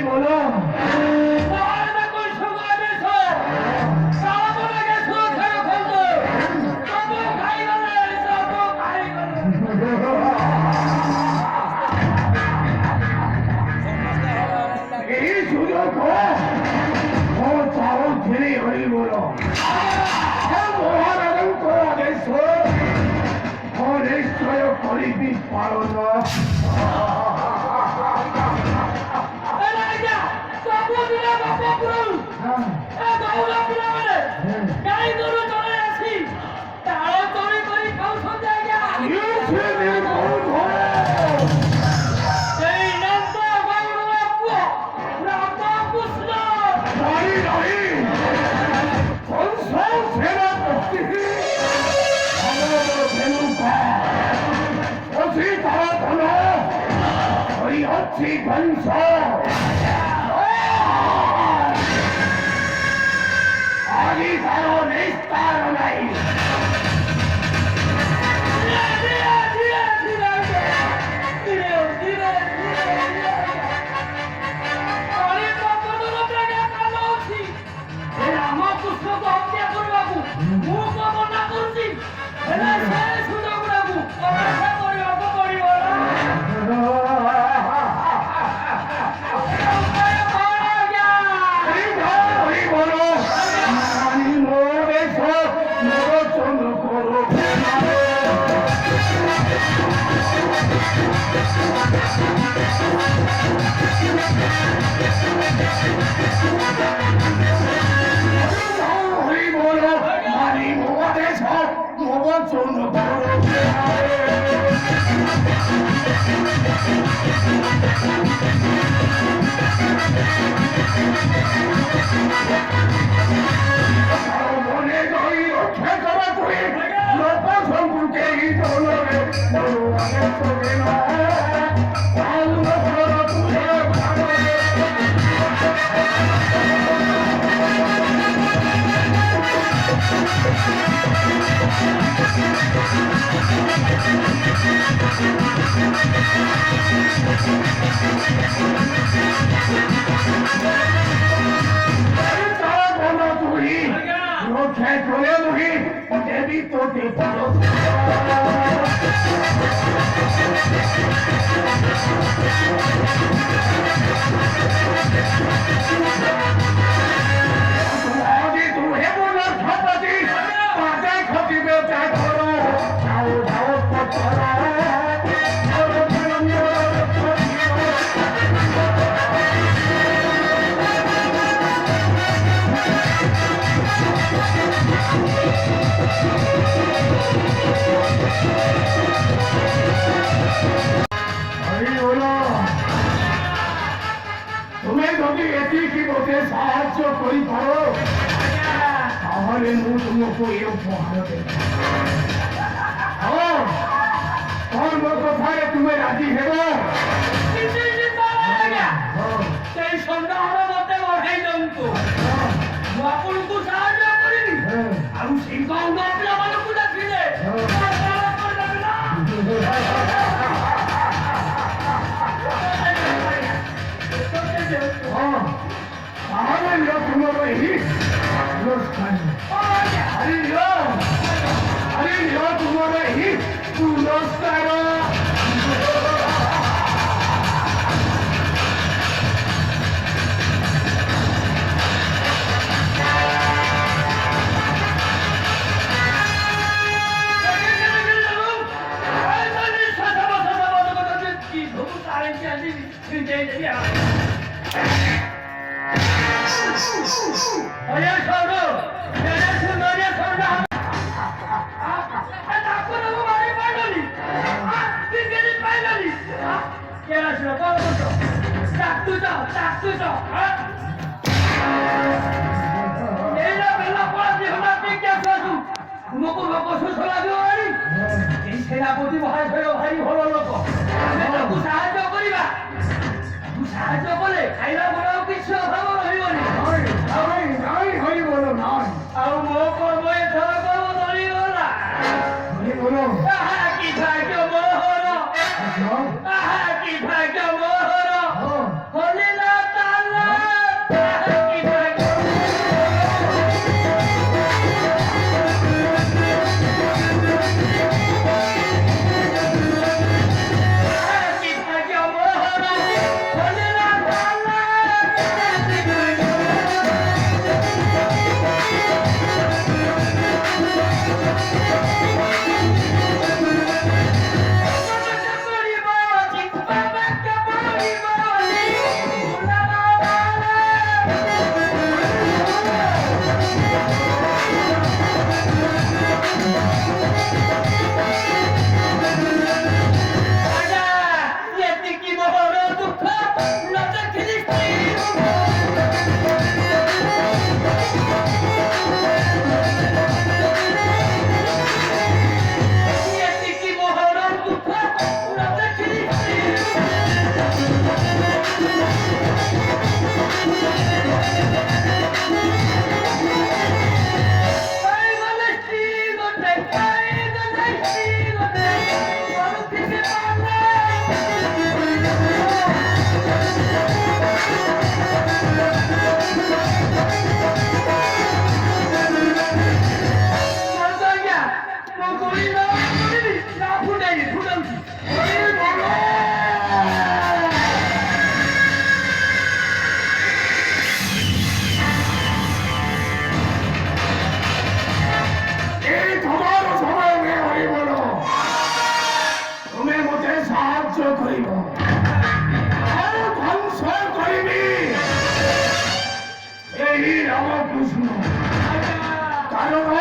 বলো এই সুযোগ ও চাও ছেড়ে হরি বলো মহারাজ আদেশ ও নিশ্চয় করিবি পালন বংশ আগে তারও নিস্তার নাই তুমি যদি এটি বলতে সাহায্য করি পারো তাহলে ମୁଁ ତୁମକୁ ଏ ଉପହାର ଦେବି କଣ ମୋ କଥାରେ ତୁମେ ରାଜି ହେବ ସେଇ ସନ୍ଦେହର ମତେ ବଢାଇ ଦିଅନ୍ତୁ ମୁଁ ଆପଣଙ୍କୁ ସାହାଯ୍ୟ କରିବି ଆଉ ସେଇ ଗୌଣ ପିଲାମାନଙ୍କୁ ଡାକିଲେ ତୁମର ଏହି ତୁମର ଏହି ପୁରସ୍କାର সেনাপতি মহাশয় ভারি ভালো লোক ଆମେ ତାକୁ ସାହାଯ୍ୟ କରିବା ତାକୁ ସାହାଯ୍ୟ କଲେ ଖାଇବା ବଳ କିଛି ଅଭାବ ରହିବନି ଆଉ ମୋ କର୍ମ ଏଥର କର୍ମ ଧରିଗଲା କି ଭାଗ୍ୟ ମୋହର କି ଭାଗ୍ୟ ମୋହର ହଲିଲା ତାଲ କୃଷ୍ଣ ଆଜ୍ଞା କାରଣ